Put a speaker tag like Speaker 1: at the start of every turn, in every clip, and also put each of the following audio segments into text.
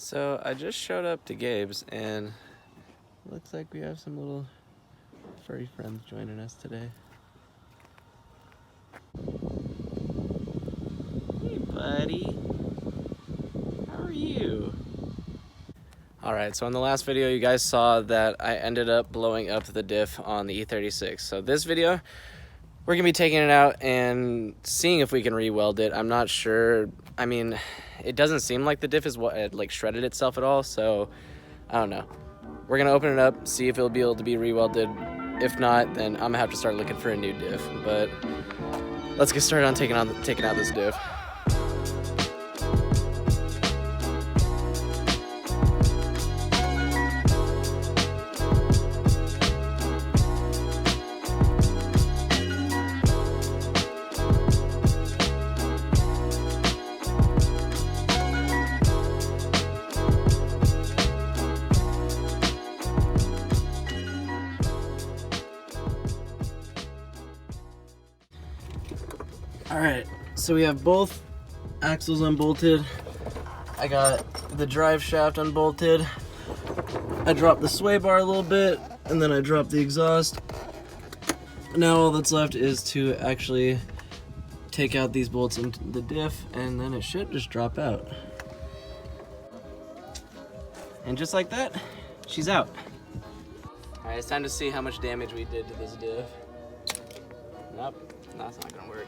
Speaker 1: So I just showed up to Gabe's and looks like we have some little furry friends joining us today. Hey buddy, how are you? Alright, so in the last video you guys saw that I ended up blowing up the diff on the E36. So this video, we're gonna be taking it out and seeing if we can re-weld it. I'm not sure. I mean, it doesn't seem like the diff is what like shredded itself at all, so I don't know. We're gonna open it up, see if it'll be able to be re-welded. If not, then I'm gonna have to start looking for a new diff. But let's get started on taking out this diff. Alright, so we have both axles unbolted. I got the drive shaft unbolted. I dropped the sway bar a little bit, and then I dropped the exhaust. Now all that's left is to actually take out these bolts into the diff, and then it should just drop out. And just like that, she's out. Alright, it's time to see how much damage we did to this diff. Nope, that's not gonna work.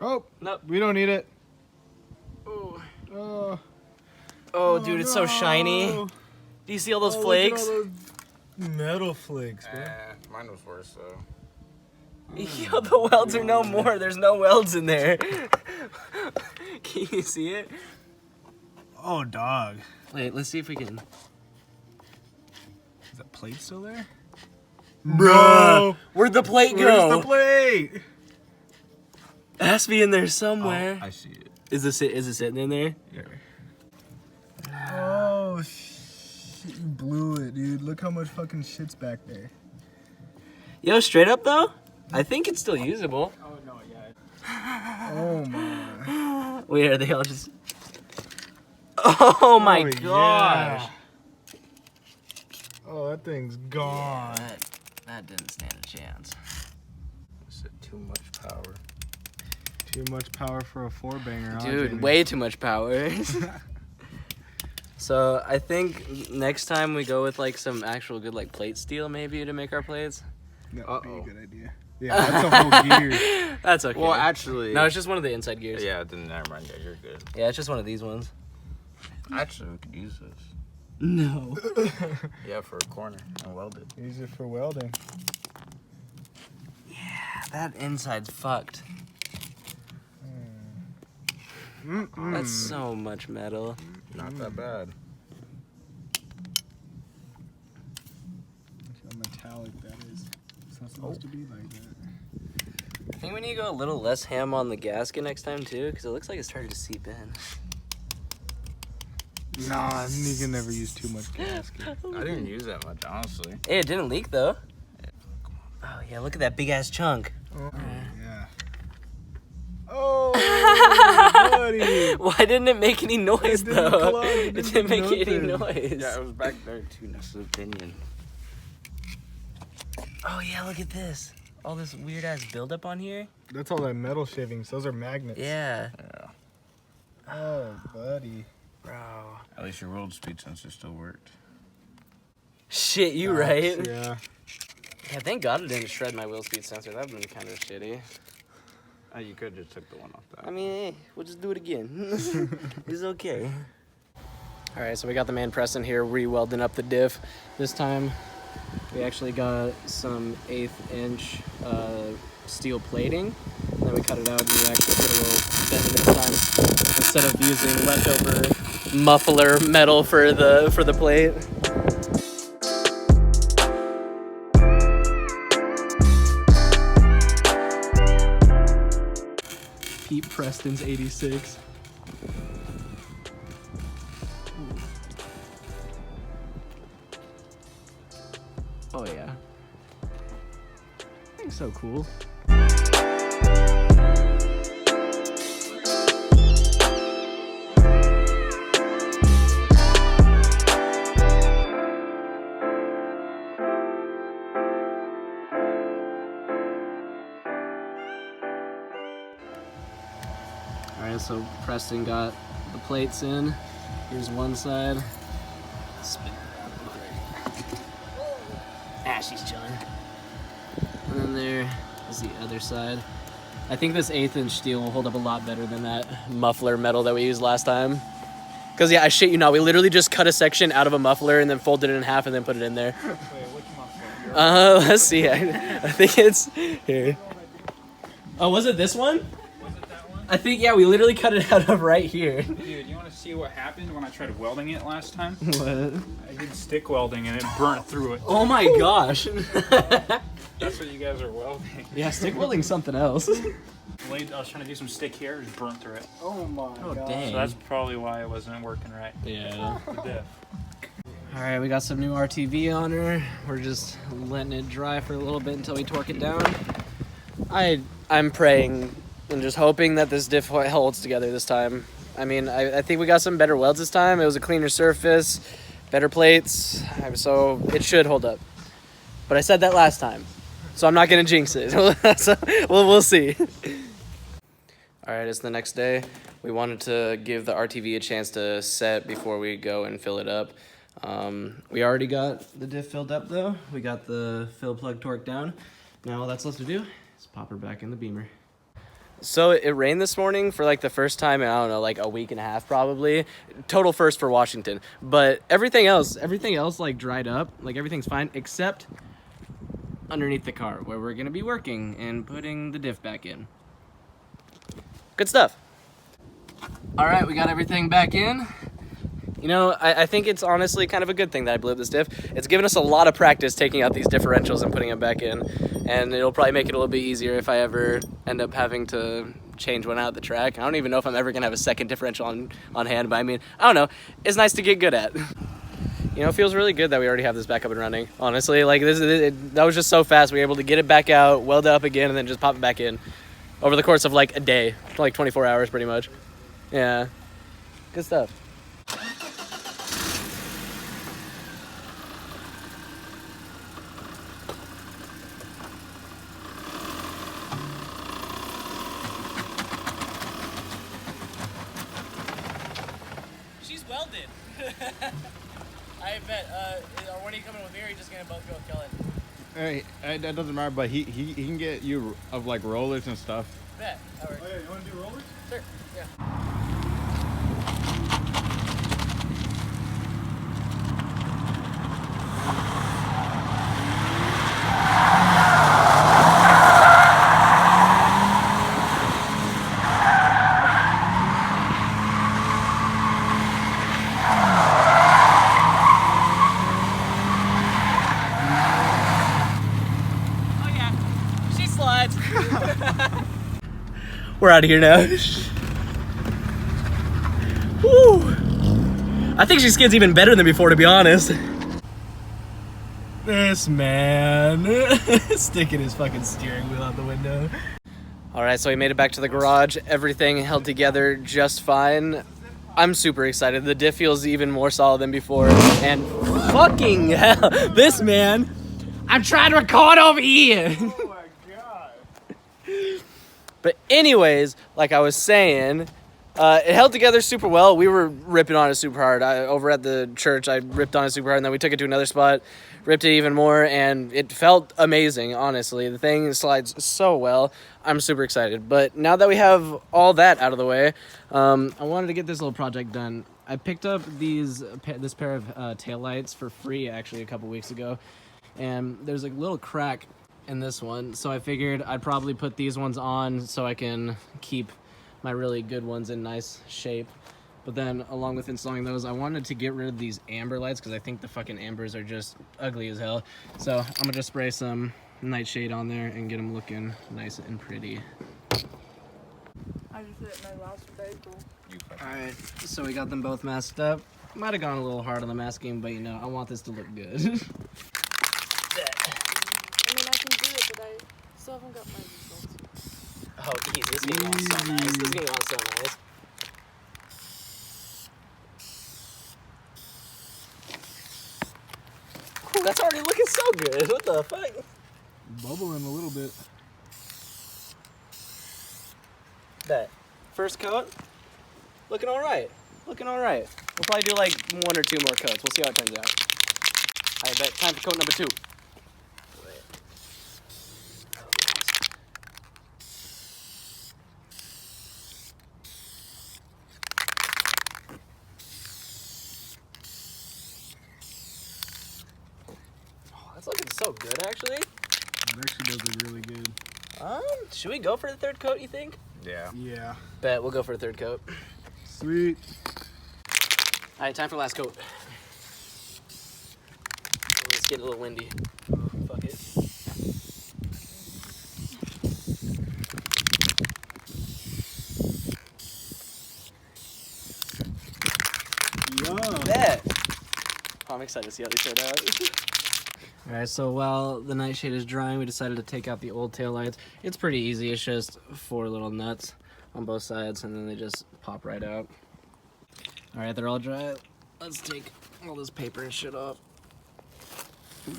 Speaker 2: Oh,
Speaker 1: nope.
Speaker 2: We don't need it.
Speaker 1: Oh. Oh, dude, it's so shiny. Do you see all those flakes?
Speaker 2: All those metal flakes, bro.
Speaker 3: Mine was worse though.
Speaker 1: Yo, the welds are no more. There's no welds in there. Can you see it?
Speaker 2: Oh, dog.
Speaker 1: Wait, let's see if we can.
Speaker 2: Is that plate still there?
Speaker 1: Bruh! Where'd the plate go?
Speaker 2: Where's the plate?
Speaker 1: It has to be in there somewhere.
Speaker 3: Oh, I see it.
Speaker 1: Is it sitting in there?
Speaker 3: Yeah.
Speaker 2: Oh, shit, you blew it, dude. Look how much fucking shit's back there.
Speaker 1: Yo, straight up though, I think it's still usable.
Speaker 2: Oh, no, yeah. Oh, my.
Speaker 1: Wait, are they all just... Oh my gosh.
Speaker 2: Yeah. Oh, that thing's gone.
Speaker 1: Yeah, that didn't stand a chance.
Speaker 3: Is it too much power?
Speaker 2: Too much power for a four-banger, huh,
Speaker 1: Dude,
Speaker 2: Jamie?
Speaker 1: way too much power. So I think next time we go with like some actual good like plate steel maybe to make our plates.
Speaker 2: That would be a good idea. Yeah, that's a whole gear.
Speaker 1: That's okay.
Speaker 3: Well, actually...
Speaker 1: No, it's just one of the inside gears.
Speaker 3: Yeah, then never mind. Yeah, you're good.
Speaker 1: Yeah, it's just one of these ones.
Speaker 3: Actually, we could use this.
Speaker 1: No.
Speaker 3: Yeah, for a corner and weld it.
Speaker 2: Use it for welding.
Speaker 1: Yeah, that inside's fucked. That's so much metal.
Speaker 3: Not that bad.
Speaker 2: Look how metallic that is. It's not supposed to be like that.
Speaker 1: I think we need to go a little less ham on the gasket next time too, because it looks like it's starting to seep in.
Speaker 2: Nah, you can never use too much gasket.
Speaker 3: I didn't use that much, honestly.
Speaker 1: Hey, it didn't leak though. Oh yeah, look at that big ass chunk.
Speaker 2: Oh, yeah. Oh, buddy.
Speaker 1: Why didn't it make any noise
Speaker 2: It didn't
Speaker 1: though?
Speaker 2: clog,
Speaker 1: It didn't make any
Speaker 2: nothing.
Speaker 1: noise.
Speaker 3: Yeah, it was back there too, that's the opinion.
Speaker 1: Oh yeah, look at this. All this weird ass buildup on here.
Speaker 2: That's all that metal shavings. Those are magnets.
Speaker 1: Yeah.
Speaker 3: Yeah.
Speaker 2: Oh, buddy.
Speaker 1: Bro.
Speaker 3: At least your world speed sensor still worked.
Speaker 1: Shit, you right?
Speaker 2: Yeah.
Speaker 1: Yeah, thank God it didn't shred my wheel speed sensor. That would have been kind of shitty.
Speaker 3: You could just took the one off that.
Speaker 1: I mean, hey, we'll just do it again. It's okay. All right, so we got the man Preston here re-welding up the diff. This time, we actually got some 1/8 inch steel plating. And then we cut it out and we actually put a little bend in this time instead of using leftover muffler metal for the plate. Pete Preston's 86. Oh yeah. Thing's so cool. Alright, so Preston got the plates in. Here's one side. Spin it around real quick. Ah, she's chilling. And then there is the other side. I think this 1/8" steel will hold up a lot better than that muffler metal that we used last time. Cause yeah, I shit you not, we literally just cut a section out of a muffler and then folded it in half and then put it in there.
Speaker 4: Wait, which muffler?
Speaker 1: Let's see. I think it's here. Oh, was it this one?
Speaker 4: Was it that one?
Speaker 1: I think, yeah, we literally cut it out of right here.
Speaker 4: Dude, you want to see what happened when I tried welding it last time?
Speaker 1: What?
Speaker 4: I did stick welding and it burnt through it.
Speaker 1: Oh my gosh.
Speaker 4: That's what you guys are welding.
Speaker 1: Yeah, stick welding's something else.
Speaker 4: I was trying to do some stick here, it just burnt through it.
Speaker 2: Oh my god.
Speaker 1: dang.
Speaker 4: So that's probably why it wasn't working right.
Speaker 1: Yeah.
Speaker 4: The diff.
Speaker 1: Alright, we got some new RTV on her. We're just letting it dry for a little bit until we torque it down. I'm praying and just hoping that this diff holds together this time. I mean, I think we got some better welds this time. It was a cleaner surface, better plates, so it should hold up. But I said that last time, so I'm not gonna jinx it. So, we'll see. Alright, it's the next day. We wanted to give the RTV a chance to set before we go and fill it up. We already got the diff filled up though. We got the fill plug torqued down. Now all that's left to do is pop her back in the Beamer. So it rained this morning for like the first time in, I don't know, like a week and a half probably. Total first for Washington. But everything else like dried up. Like everything's fine except underneath the car where we're gonna be working and putting the diff back in. Good stuff. All right, we got everything back in. You know, I think it's honestly kind of a good thing that I blew up this diff. It's given us a lot of practice taking out these differentials and putting them back in. And it'll probably make it a little bit easier if I ever end up having to change one out at the track. I don't even know if I'm ever gonna have a second differential on hand, but I mean, I don't know. It's nice to get good at. You know, it feels really good that we already have this back up and running. Honestly, like that was just so fast. We were able to get it back out, weld it up again, and then just pop it back in over the course of like a day, like 24 hours pretty much. Yeah, good stuff. She's welded. I bet. When are you coming with me, or are you just gonna both go with Kellen?
Speaker 3: Hey, that doesn't matter, but he can get you of like rollers and stuff.
Speaker 1: Bet. That works.
Speaker 2: Oh yeah, you wanna do rollers?
Speaker 1: Sure. Yeah. We're out of here now. Woo! I think she skids even better than before, to be honest. This man sticking his fucking steering wheel out the window. All right, so we made it back to the garage. Everything held together just fine. I'm super excited. The diff feels even more solid than before. And fucking hell, this man, I'm trying to record over here. But anyways, like I was saying, it held together super well. We were ripping on it super hard. Over at the church, I ripped on it super hard, and then we took it to another spot, ripped it even more, and it felt amazing, honestly. The thing slides so well. I'm super excited. But now that we have all that out of the way, I wanted to get this little project done. I picked up this pair of taillights for free, actually, a couple weeks ago, and there's a little crack in this one, so I figured I'd probably put these ones on so I can keep my really good ones in nice shape. But then along with installing those, I wanted to get rid of these amber lights because I think the fucking ambers are just ugly as hell. So I'm gonna just spray some nightshade on there and get them looking nice and pretty.
Speaker 5: I just hit my last vehicle.
Speaker 1: Alright, so we got them both masked up. Might have gone a little hard on the masking, but you know, I want this to look good. Oh, easy. This game on so nice. This game on so nice. Ooh, that's already looking so good. What the fuck?
Speaker 2: Bubbling a little bit.
Speaker 1: That first coat, looking all right. Looking all right. We'll probably do like 1 or 2 more coats. We'll see how it turns out. I bet time for coat number 2. Oh, that's looking so good, actually.
Speaker 2: It actually does look really good.
Speaker 1: Should we go for the 3rd coat, you think?
Speaker 3: Yeah.
Speaker 2: Yeah.
Speaker 1: Bet, we'll go for a 3rd coat.
Speaker 2: Sweet.
Speaker 1: All right, time for last coat. Let's get a little windy. Fuck it.
Speaker 2: Yeah.
Speaker 1: Bet. Oh, I'm excited to see how they turned out. All right, so while the nightshade is drying, we decided to take out the old taillights. It's pretty easy. It's just 4 little nuts on both sides, and then they just pop right out. All right, they're all dry. Let's take all this paper and shit off. Ooh.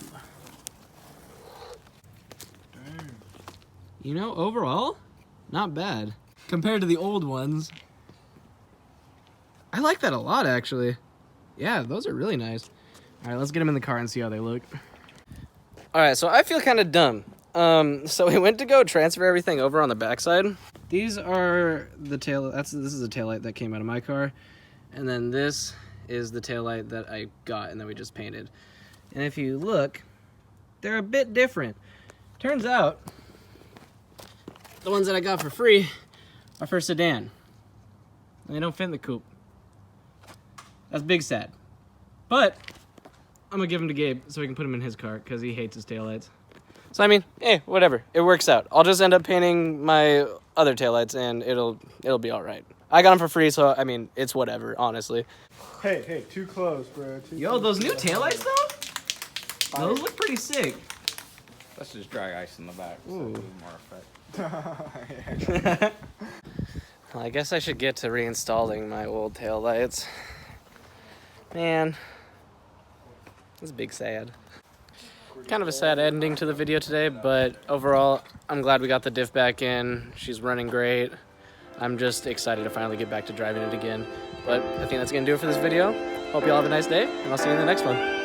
Speaker 2: Dang.
Speaker 1: You know, overall, not bad. Compared to the old ones, I like that a lot, actually. Yeah, those are really nice. All right, let's get them in the car and see how they look. All right, so I feel kind of dumb. So we went to go transfer everything over on the backside. These are the tail. This is a taillight that came out of my car, and then this is the taillight that I got and that we just painted. And if you look, they're a bit different. Turns out, the ones that I got for free are for sedan. And they don't fit in the coupe. That's big sad. But I'm gonna give them to Gabe so he can put them in his car because he hates his taillights. So I mean, whatever. It works out. I'll just end up painting my other taillights and it'll be all right. I got them for free, so I mean, it's whatever, honestly.
Speaker 2: Hey, too close, bro.
Speaker 1: Yo, those new taillights though? Those look pretty sick.
Speaker 3: Let's just dry ice in the back. So
Speaker 1: Ooh.
Speaker 3: it's more effect.
Speaker 1: Well, I guess I should get to reinstalling my old taillights. Man, it's big sad. Kind of a sad ending to the video today, but overall, I'm glad we got the diff back in. She's running great. I'm just excited to finally get back to driving it again. But I think that's gonna do it for this video. Hope you all have a nice day, and I'll see you in the next one.